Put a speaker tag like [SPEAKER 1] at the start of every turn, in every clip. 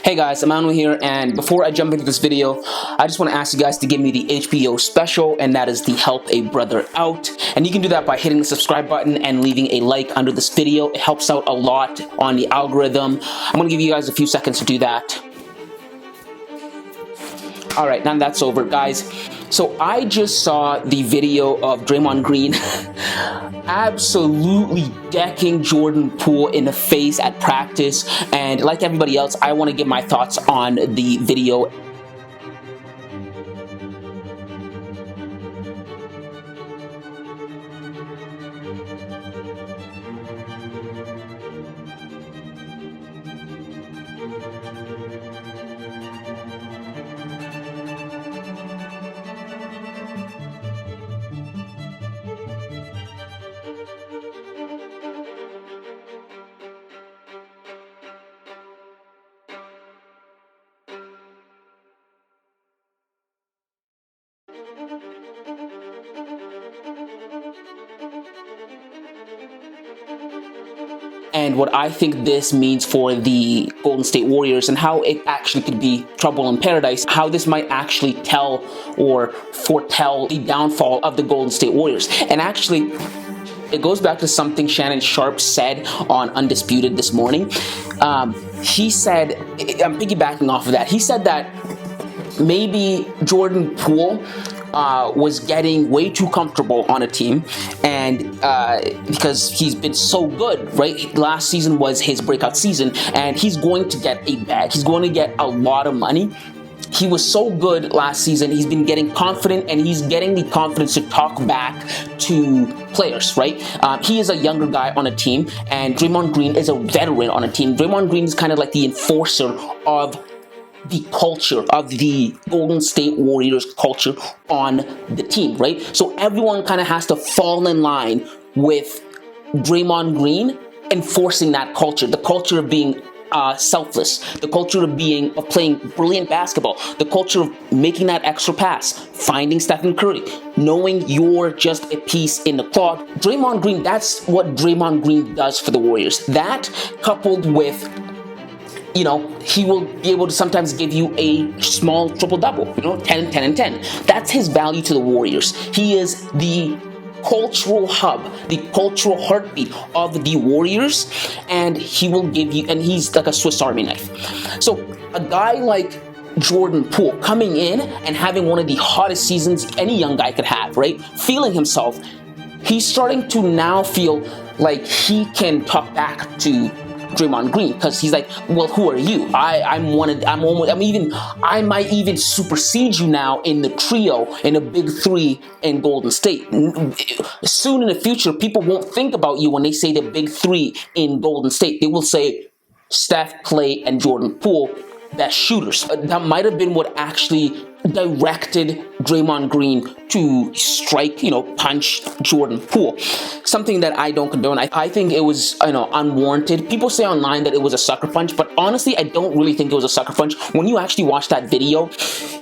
[SPEAKER 1] Hey guys, Emmanuel here, and before I jump into this video, I just want to ask you guys to give me the HBO special, and that is the Help a Brother Out. And you can do that by hitting the subscribe button and leaving a like under this video. It helps out a lot on the algorithm. I'm going to give you guys a few seconds to do that. Alright, now that's over, guys. So I just saw the video of Draymond Green absolutely decking Jordan Poole in the face at practice, and like everybody else, I want to give my thoughts on the video. And what I think this means for the Golden State Warriors and how it actually could be trouble in paradise, how this might actually tell or foretell the downfall of the Golden State Warriors. And actually, it goes back to something Shannon Sharpe said on Undisputed this morning. He said, I'm piggybacking off of that, he said that maybe Jordan Poole was getting way too comfortable on a team, and because he's been so good, right? Last season was his breakout season, and he's going to get a bag. He's going to get a lot of money. He was so good last season. He's been getting confident, and he's getting the confidence to talk back to players, right? He is a younger guy on a team, and Draymond Green is a veteran on a team. Draymond Green is kind of like the enforcer of the culture of the Golden State Warriors culture on the team, right? So everyone kind of has to fall in line with Draymond Green enforcing that culture, the culture of being selfless, the culture of playing brilliant basketball, the culture of making that extra pass, finding Stephen Curry, knowing you're just a piece in the clock. Draymond Green, that's what Draymond Green does for the Warriors. That coupled with, you know, he will be able to sometimes give you a small triple-double, 10, 10, and 10. That's his value to the Warriors. He is the cultural hub, the cultural heartbeat of the Warriors, and he will give you, and he's like a Swiss Army knife. So a guy like Jordan Poole coming in and having one of the hottest seasons any young guy could have, right? Feeling himself, he's starting to now feel like he can talk back to Draymond Green, because he's like, well, who are you? I might even supersede you now in the trio, in a big three in Golden State. Soon in the future, people won't think about you when they say the big three in Golden State. They will say Steph, Klay, and Jordan Poole, best shooters. That might have been what actually directed Draymond Green to strike, punch Jordan Poole. Something that I don't condone. I think it was, unwarranted. People say online that it was a sucker punch, but honestly, I don't really think it was a sucker punch. When you actually watch that video,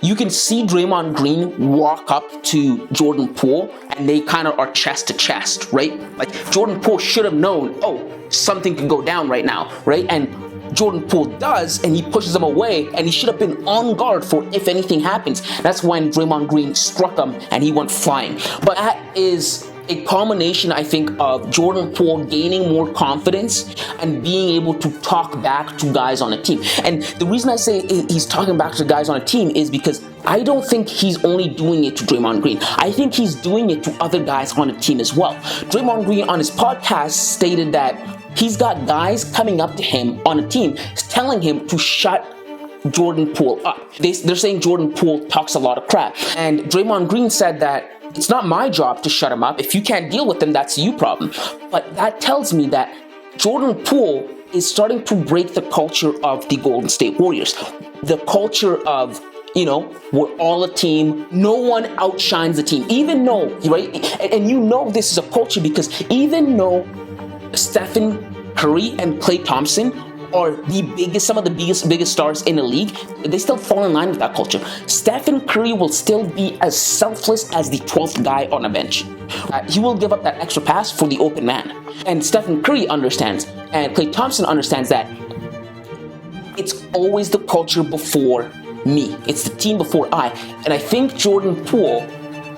[SPEAKER 1] you can see Draymond Green walk up to Jordan Poole, and they kind of are chest to chest, right? Like, Jordan Poole should have known, oh, something could go down right now, right? And Jordan Poole does, and he pushes him away, and he should have been on guard for if anything happens. That's when Draymond Green struck him, and he went flying. But that is a combination, I think, of Jordan Poole gaining more confidence and being able to talk back to guys on a team. And the reason I say he's talking back to guys on a team is because I don't think he's only doing it to Draymond Green. I think he's doing it to other guys on a team as well. Draymond Green on his podcast stated that he's got guys coming up to him on a team telling him to shut Jordan Poole up. They're saying Jordan Poole talks a lot of crap. And Draymond Green said that it's not my job to shut him up. If you can't deal with him, that's you problem. But that tells me that Jordan Poole is starting to break the culture of the Golden State Warriors. The culture of, we're all a team. No one outshines the team. Even though, right? And this is a culture because even though Stephen Curry and Klay Thompson are some of the biggest stars in the league, they still fall in line with that culture. Stephen Curry will still be as selfless as the 12th guy on a bench. He will give up that extra pass for the open man. And Stephen Curry understands, and Klay Thompson understands that it's always the culture before me. It's the team before I. And I think Jordan Poole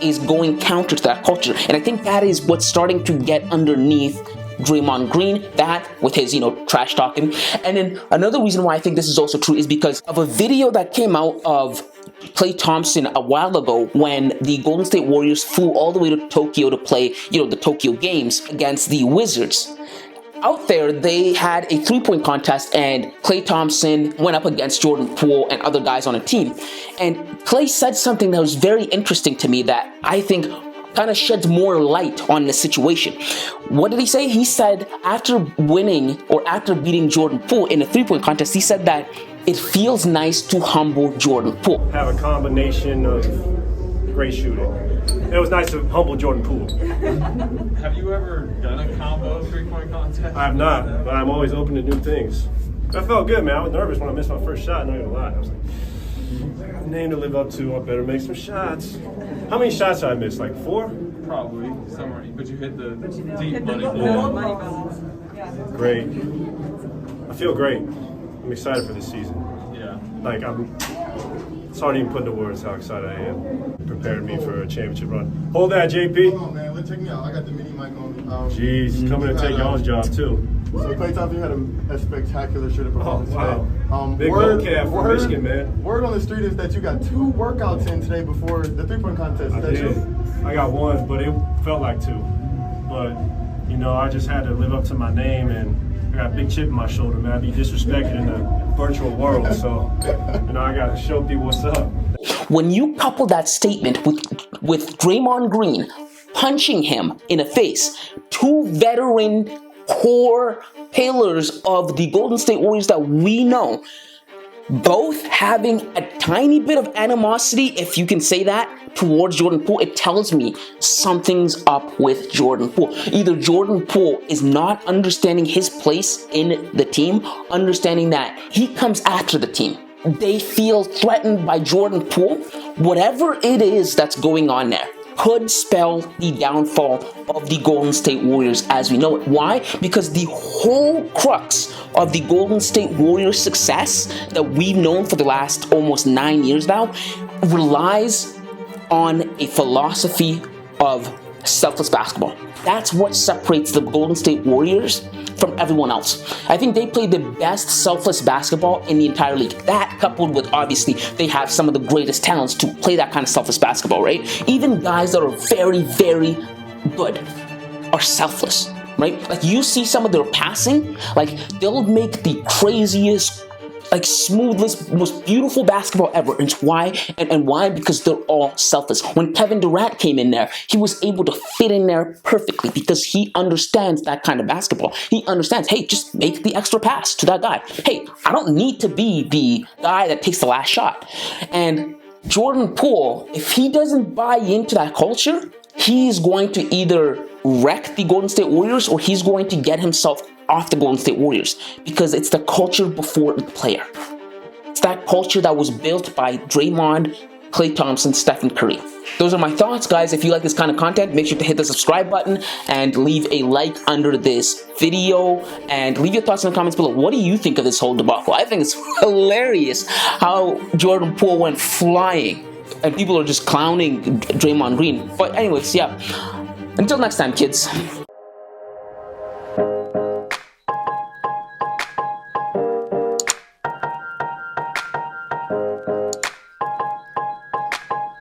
[SPEAKER 1] is going counter to that culture. And I think that is what's starting to get underneath Draymond Green, that with his, trash talking. And then another reason why I think this is also true is because of a video that came out of Klay Thompson a while ago when the Golden State Warriors flew all the way to Tokyo to play, the Tokyo Games against the Wizards. Out there, they had a three-point contest, and Klay Thompson went up against Jordan Poole and other guys on a team. And Klay said something that was very interesting to me that I think kind of sheds more light on the situation. What did he say? He said after winning or after beating Jordan Poole in a three-point contest, he said that it feels nice to humble Jordan Poole.
[SPEAKER 2] Have a combination of great shooting. It was nice to humble Jordan Poole.
[SPEAKER 3] Have you ever done a combo three-point contest?
[SPEAKER 2] I have not, but I'm always open to new things. That felt good, man. I was nervous when I missed my first shot, not gonna lie. I was like, name to live up to, I better make some shots. How many shots did I miss? Like 4?
[SPEAKER 3] Probably, somewhere. But you hit the deep money ball.
[SPEAKER 2] Great. I feel great. I'm excited for this season.
[SPEAKER 3] Yeah.
[SPEAKER 2] It's hard to even put into words how excited I am. Preparing me for a championship run. Hold that, JP.
[SPEAKER 4] Come on, man. Let's check me out. I got the mini mic on.
[SPEAKER 2] Jeez, coming to take y'all's job, too.
[SPEAKER 4] So, Klay Thompson, you had a spectacular shooting performance today.
[SPEAKER 2] Big gold calf from Michigan, man.
[SPEAKER 4] Word on the street is that you got 2 workouts in today before the three-point contest. Is that true?
[SPEAKER 2] I got 1, but it felt like 2. But, I just had to live up to my name, and I got a big chip in my shoulder, man. I'd be disrespected in the virtual world, so, I got to show people what's up.
[SPEAKER 1] When you couple that statement with Draymond Green punching him in the face, 2 veteran core pillars of the Golden State Warriors that we know, both having a tiny bit of animosity, if you can say that, towards Jordan Poole, it tells me something's up with Jordan Poole. Either Jordan Poole is not understanding his place in the team, understanding that he comes after the team. They feel threatened by Jordan Poole. Whatever it is that's going on there could spell the downfall of the Golden State Warriors as we know it. Why? Because the whole crux of the Golden State Warriors' success that we've known for the last almost 9 years now relies on a philosophy of selfless basketball. That's what separates the Golden State Warriors from everyone else. I think they play the best selfless basketball in the entire league. That coupled with, obviously, they have some of the greatest talents to play that kind of selfless basketball, right? Even guys that are very, very good are selfless, right? Like, you see some of their passing, like, they'll make the craziest, smoothest, most beautiful basketball ever. And why? And why? Because they're all selfless. When Kevin Durant came in there, he was able to fit in there perfectly because he understands that kind of basketball. He understands, hey, just make the extra pass to that guy. Hey, I don't need to be the guy that takes the last shot. And Jordan Poole, if he doesn't buy into that culture, he's going to either wreck the Golden State Warriors or he's going to get himself off the Golden State Warriors, because it's the culture before the player. It's that culture that was built by Draymond, Klay Thompson, Stephen Curry. Those are my thoughts, guys. If you like this kind of content, make sure to hit the subscribe button and leave a like under this video and leave your thoughts in the comments below. What do you think of this whole debacle? I think it's hilarious how Jordan Poole went flying and people are just clowning Draymond Green. But anyways, yeah. Until next time, kids.